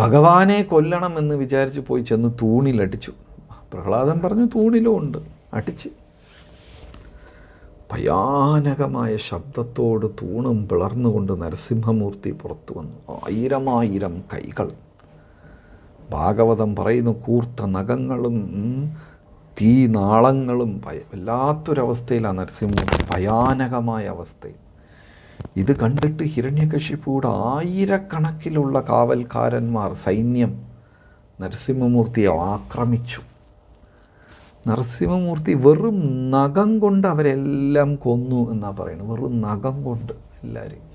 ഭഗവാനെ കൊല്ലണമെന്ന് വിചാരിച്ച് പോയി ചെന്ന് തൂണിലടിച്ചു. പ്രഹ്ലാദൻ പറഞ്ഞു, തൂണിലും ഉണ്ട്, അടിച്ച്. ഭയാനകമായ ശബ്ദത്തോട് തൂണും പിളർന്നുകൊണ്ട് നരസിംഹമൂർത്തി പുറത്തു വന്നു. 1000 കൈകൾ. ഭാഗവതം പറയുന്നു, കൂർത്ത നഖങ്ങളും തീനാളങ്ങളും. വല്ലാത്തൊരവസ്ഥയിലാണ് നരസിംഹമൂർത്തി, ഭയാനകമായ അവസ്ഥയിൽ. ഇത് കണ്ടിട്ട് ഹിരണ്യകശിപുവിടെ 1000കണക്കിലുള്ള കാവൽക്കാരന്മാർ, സൈന്യം നരസിംഹമൂർത്തിയെ ആക്രമിച്ചു. നരസിംഹമൂർത്തി വെറും നഖം കൊണ്ട് അവരെല്ലാം കൊന്നു എന്നാണ് പറയുന്നത്. വെറും നഖം കൊണ്ട് എല്ലാവരെയും.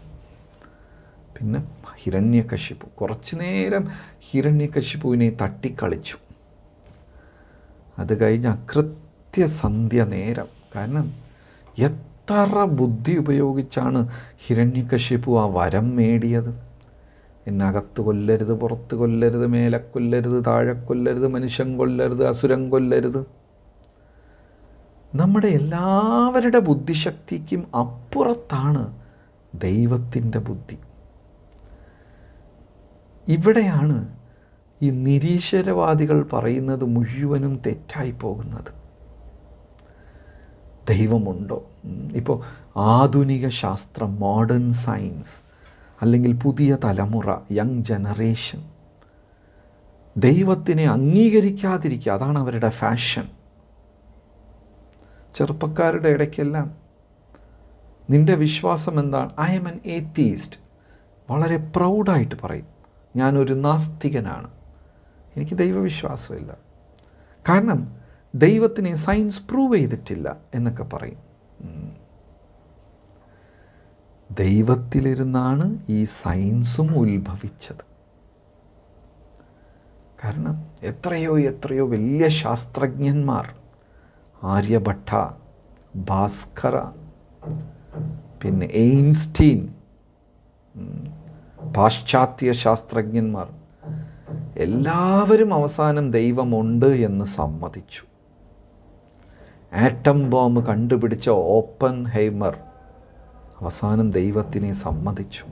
പിന്നെ ഹിരണ്യകശിപു കുറച്ചു നേരം ഹിരണ്യകശിപുവിനെ തട്ടിക്കളിച്ചു. അത് കഴിഞ്ഞ് അകൃത്യസന്ധ്യ നേരം, കാരണം എത്ര ബുദ്ധി ഉപയോഗിച്ചാണ് ഹിരണ്യകശിപു ആ വരം നേടിയത്. എന്നെ അകത്ത് കൊല്ലരുത്, പുറത്ത് കൊല്ലരുത്, മേലെ കൊല്ലരുത്, താഴെ കൊല്ലരുത്, മനുഷ്യൻ കൊല്ലരുത്, അസുരം കൊല്ലരുത്. നമ്മുടെ എല്ലാവരുടെ ബുദ്ധിശക്തിക്കും അപ്പുറത്താണ് ദൈവത്തിൻ്റെ ബുദ്ധി. ഇവിടെയാണ് ഈ നിരീശ്വരവാദികൾ പറയുന്നത് മുഴുവനും തെറ്റായി പോകുന്നത്. ദൈവമുണ്ടോ? ഇപ്പോൾ ആധുനിക ശാസ്ത്രം, മോഡേൺ സയൻസ്, അല്ലെങ്കിൽ പുതിയ തലമുറ, യങ് ജനറേഷൻ ദൈവത്തിനെ അംഗീകരിക്കാതിരിക്കുക, അതാണ് അവരുടെ ഫാഷൻ. ചെറുപ്പക്കാരുടെ ഇടയ്ക്കെല്ലാം നിൻ്റെ വിശ്വാസം എന്താണ്? I M N atheist. വളരെ പ്രൗഡായിട്ട് പറയും, ഞാനൊരു നാസ്തികനാണ്, എനിക്ക് ദൈവവിശ്വാസമില്ല. കാരണം ദൈവത്തിനെ സയൻസ് പ്രൂവ് ചെയ്തിട്ടില്ല എന്നൊക്കെ പറയും. ദൈവത്തിലിരുന്നാണ് ഈ സയൻസും ഉത്ഭവിച്ചത്. കാരണം എത്രയോ വലിയ ശാസ്ത്രജ്ഞന്മാർ, ആര്യഭട്ട, ഭാസ്കര, പിന്നെ ഐൻസ്റ്റീൻ, പാശ്ചാത്യ ശാസ്ത്രജ്ഞന്മാർ എല്ലാവരും അവസാനം ദൈവമുണ്ട് എന്ന് സമ്മതിച്ചു. ആറ്റം ബോംബ് കണ്ടുപിടിച്ച ഓപ്പൻഹൈമർ അവസാനം ദൈവത്തിനെ സമ്മതിച്ചു.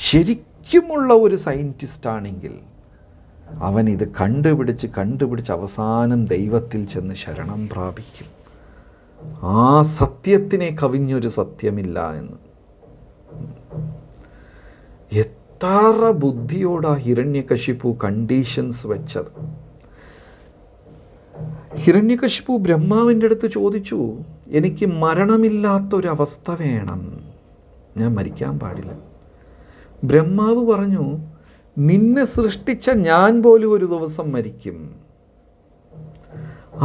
ശരിക്കുമുള്ള ഒരു സയൻറ്റിസ്റ്റ് ആണെങ്കിൽ അവൻ ഇത് കണ്ടുപിടിച്ച് അവസാനം ദൈവത്തിൽ ചെന്ന് ശരണം പ്രാപിക്കും. ആ സത്യത്തിനെ കവിഞ്ഞൊരു സത്യമില്ല എന്ന്. എത്ര ബുദ്ധിയോടാ ഹിരണ്യകശിപു കണ്ടീഷൻസ് വെച്ചത്. ഹിരണ്യകശിപു ബ്രഹ്മാവിൻ്റെ അടുത്ത് ചോദിച്ചു, എനിക്ക് മരണമില്ലാത്തൊരവസ്ഥ വേണം, ഞാൻ മരിക്കാൻ പാടില്ല. ബ്രഹ്മാവ് പറഞ്ഞു, നിന്നെ സൃഷ്ടിച്ച ഞാൻ പോലും ഒരു ദിവസം മരിക്കും.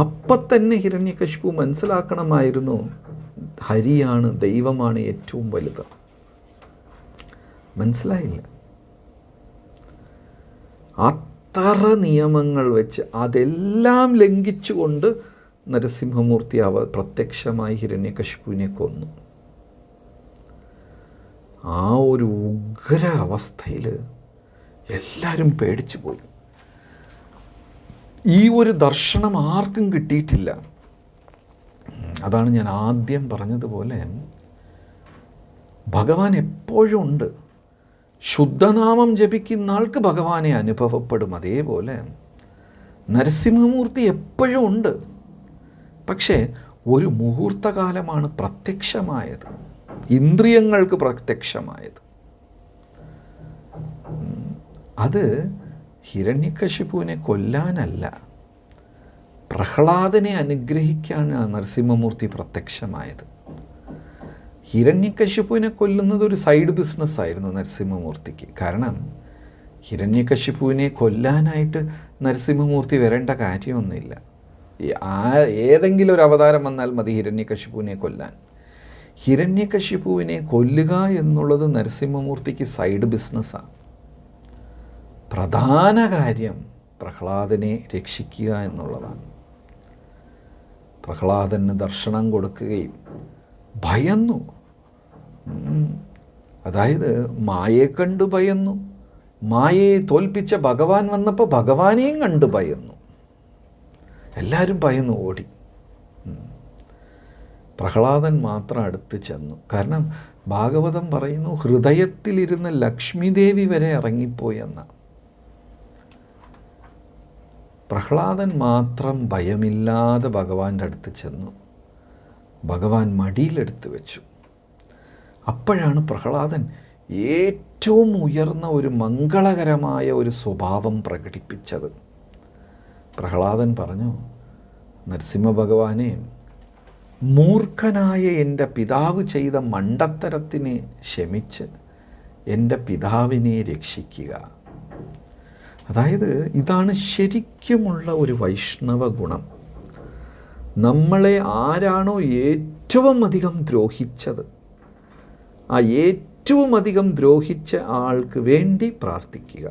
അപ്പം തന്നെ ഹിരണ്യകശിപു മനസ്സിലാക്കണമായിരുന്നു, ഹരിയാണ്, ദൈവമാണ് ഏറ്റവും വലുത്. മനസ്സിലായില്ല. അത്ര നിയമങ്ങൾ വെച്ച് അതെല്ലാം ലംഘിച്ചുകൊണ്ട് നരസിംഹമൂർത്തി പ്രത്യക്ഷമായി ഹിരണ്യകശിപുവിനെ കൊന്നു. ആ ഒരു ഉഗ്ര അവസ്ഥയിൽ എല്ലാവരും പേടിച്ചു പോയി. ഈ ഒരു ദർശനം ആർക്കും കിട്ടിയിട്ടില്ല. അതാണ് ഞാൻ ആദ്യം പറഞ്ഞതുപോലെ, ഭഗവാൻ എപ്പോഴും ഉണ്ട്. ശുദ്ധനാമം ജപിക്കുന്ന ആൾക്ക് ഭഗവാനെ അനുഭവപ്പെടും. അതേപോലെ നരസിംഹമൂർത്തി എപ്പോഴും ഉണ്ട്. പക്ഷേ ഒരു മുഹൂർത്തകാലമാണ് പ്രത്യക്ഷമായത്, ഇന്ദ്രിയങ്ങൾക്ക് പ്രത്യക്ഷമായത്. അത് ഹിരണ്യകശിപുവിനെ കൊല്ലാനല്ല, പ്രഹ്ലാദനെ അനുഗ്രഹിക്കാനാണ് നരസിംഹമൂർത്തി പ്രത്യക്ഷമായത്. ഹിരണ്യകശിപുവിനെ കൊല്ലുന്നത് ഒരു സൈഡ് ബിസിനസ്സായിരുന്നു നരസിംഹമൂർത്തിക്ക്. കാരണം ഹിരണ്യകശിപുവിനെ കൊല്ലാനായിട്ട് നരസിംഹമൂർത്തി വരേണ്ട കാര്യമൊന്നുമില്ല. ഏതെങ്കിലും ഒരു അവതാരം വന്നാൽ മതി ഹിരണ്യകശിപുവിനെ കൊല്ലാൻ. ഹിരണ്യകശിപുവിനെ കൊല്ലുക എന്നുള്ളത് നരസിംഹമൂർത്തിക്ക് സൈഡ് ബിസിനസ്സാണ്. പ്രധാന കാര്യം പ്രഹ്ലാദനെ രക്ഷിക്കുക എന്നുള്ളതാണ്. പ്രഹ്ലാദന് ദർശനം കൊടുക്കുകയും ഭയന്നു. അതായത് മായയെ കണ്ടു ഭയന്നു. മായയെ തോൽപ്പിച്ച ഭഗവാൻ വന്നപ്പോൾ ഭഗവാനെയും കണ്ടു ഭയന്നു. എല്ലാവരും ഭയന്നു ഓടി. പ്രഹ്ലാദൻ മാത്രം അടുത്ത് ചെന്നു. കാരണം ഭാഗവതം പറയുന്നു, ഹൃദയത്തിലിരുന്ന ലക്ഷ്മിദേവി വരെ ഇറങ്ങിപ്പോയെന്ന. പ്രഹ്ലാദൻ മാത്രം ഭയമില്ലാതെ ഭഗവാന്റെ അടുത്ത് ചെന്നു. ഭഗവാൻ മടിയിലെടുത്ത് വെച്ചു. അപ്പോഴാണ് പ്രഹ്ലാദൻ ഏറ്റവും ഉയർന്ന ഒരു മംഗളകരമായ ഒരു സ്വഭാവം പ്രകടിപ്പിച്ചത്. പ്രഹ്ലാദൻ പറഞ്ഞു, നരസിംഹ ഭഗവാനെ, മൂർഖനായ എൻ്റെ പിതാവ് ചെയ്ത മണ്ടത്തരത്തിനെ ക്ഷമിച്ച് എൻ്റെ പിതാവിനെ രക്ഷിക്കുക. അതായത് ഇതാണ് ശരിക്കുമുള്ള ഒരു വൈഷ്ണവ ഗുണം. നമ്മളെ ആരാണോ ഏറ്റവും അധികം ദ്രോഹിച്ചത്, ആ ഏറ്റവും അധികം ദ്രോഹിച്ച ആൾക്ക് വേണ്ടി പ്രാർത്ഥിക്കുക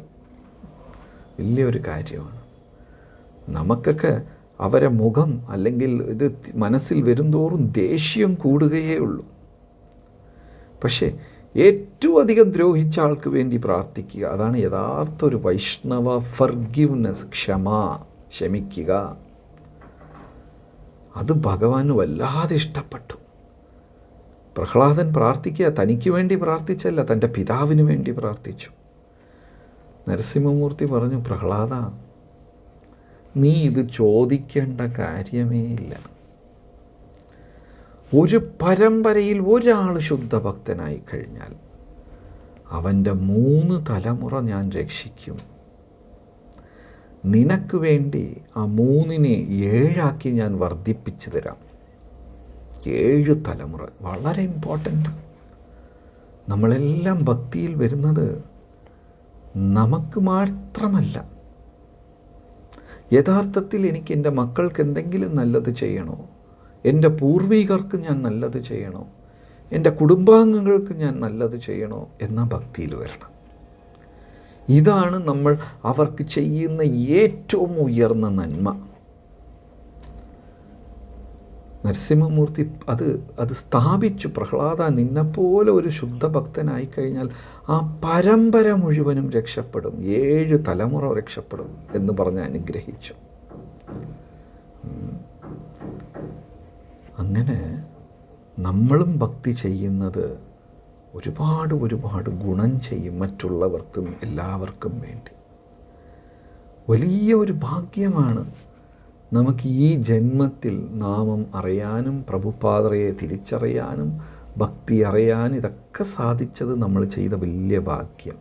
വലിയൊരു കാര്യമാണ്. നമുക്കൊക്കെ അവരെ മുഖം അല്ലെങ്കിൽ ഇത് മനസ്സിൽ വരുംതോറും ദേഷ്യം കൂടുകയേ ഉള്ളൂ. പക്ഷേ ഏറ്റവും അധികം ദ്രോഹിച്ച ആൾക്ക് വേണ്ടി പ്രാർത്ഥിക്കുക, അതാണ് യഥാർത്ഥ ഒരു വൈഷ്ണവ ഫർഗിവ്നെസ്, ക്ഷമിക്കുക. അത് ഭഗവാന് വല്ലാതെ ഇഷ്ടപ്പെട്ടു. പ്രഹ്ലാദൻ പ്രാർത്ഥിക്കുക, തനിക്ക് വേണ്ടി പ്രാർത്ഥിച്ചല്ല, തൻ്റെ പിതാവിന് വേണ്ടി പ്രാർത്ഥിച്ചു. നരസിംഹമൂർത്തി പറഞ്ഞു, പ്രഹ്ലാദ, നീ ഇത് ചോദിക്കേണ്ട കാര്യമേ ഇല്ല. ഒരു പരമ്പരയിൽ ഒരാൾ ശുദ്ധഭക്തനായി കഴിഞ്ഞാൽ അവൻ്റെ 3 തലമുറ ഞാൻ രക്ഷിക്കും. നിനക്ക് വേണ്ടി ആ 3നെ 7 ഞാൻ വർദ്ധിപ്പിച്ചു തരാം. 7 തലമുറ വളരെ ഇമ്പോർട്ടൻ്റ്. നമ്മളെല്ലാം ഭക്തിയിൽ വരുന്നത് നമുക്ക് മാത്രമല്ല. യഥാർത്ഥത്തിൽ എനിക്ക് എൻ്റെ മക്കൾക്ക് എന്തെങ്കിലും നല്ലത് ചെയ്യണോ, എൻ്റെ പൂർവികർക്ക് ഞാൻ നല്ലത് ചെയ്യണോ, എൻ്റെ കുടുംബാംഗങ്ങൾക്ക് ഞാൻ നല്ലത് ചെയ്യണോ എന്ന ഭക്തിയിൽ വരണം. ഇതാണ് നമ്മൾ അവർക്ക് ചെയ്യുന്ന ഏറ്റവും ഉയർന്ന നന്മ. നരസിംഹമൂർത്തി അത് സ്ഥാപിച്ചു. പ്രഹ്ലാദ, നിന്നെപ്പോലെ ഒരു ശുദ്ധഭക്തനായി കഴിഞ്ഞാൽ ആ പരമ്പര മുഴുവനും രക്ഷപ്പെടും, 7 തലമുറ രക്ഷപ്പെടും എന്ന് പറഞ്ഞ് അനുഗ്രഹിച്ചു. അങ്ങനെ നമ്മളും ഭക്തി ചെയ്യുന്നത് ഒരുപാട് ഗുണം ചെയ്യും മറ്റുള്ളവർക്കും എല്ലാവർക്കും വേണ്ടി. വലിയ ഒരു ഭാഗ്യമാണ് നമുക്ക് ഈ ജന്മത്തിൽ നാമം അറിയാനും പ്രഭുപാദരെ തിരിച്ചറിയാനും ഭക്തി അറിയാനും ഇതൊക്കെ സാധിച്ചത് നമ്മൾ ചെയ്ത വലിയ ഭാഗ്യം.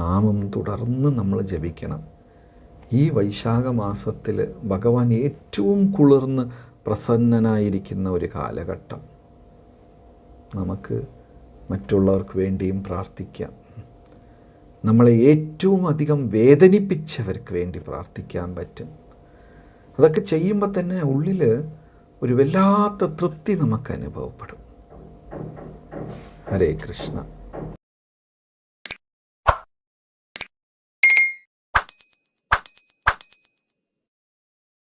നാമം തുടർന്ന് നമ്മൾ ജപിക്കണം. ഈ വൈശാഖ മാസത്തിൽ ഭഗവാൻ ഏറ്റവും കുളിർന്ന് പ്രസന്നനായിരിക്കുന്ന ഒരു കാലഘട്ടം. നമുക്ക് മറ്റുള്ളവർക്ക് വേണ്ടിയും പ്രാർത്ഥിക്കാം. നമ്മളെ ഏറ്റവും അധികം വേദനിപ്പിച്ചവർക്ക് വേണ്ടി പ്രാർത്ഥിക്കാൻ പറ്റും. അതൊക്കെ ചെയ്യുമ്പോൾ തന്നെ ഉള്ളിൽ ഒരു വല്ലാത്ത തൃപ്തി നമുക്ക് അനുഭവപ്പെടും. ഹരേ കൃഷ്ണ.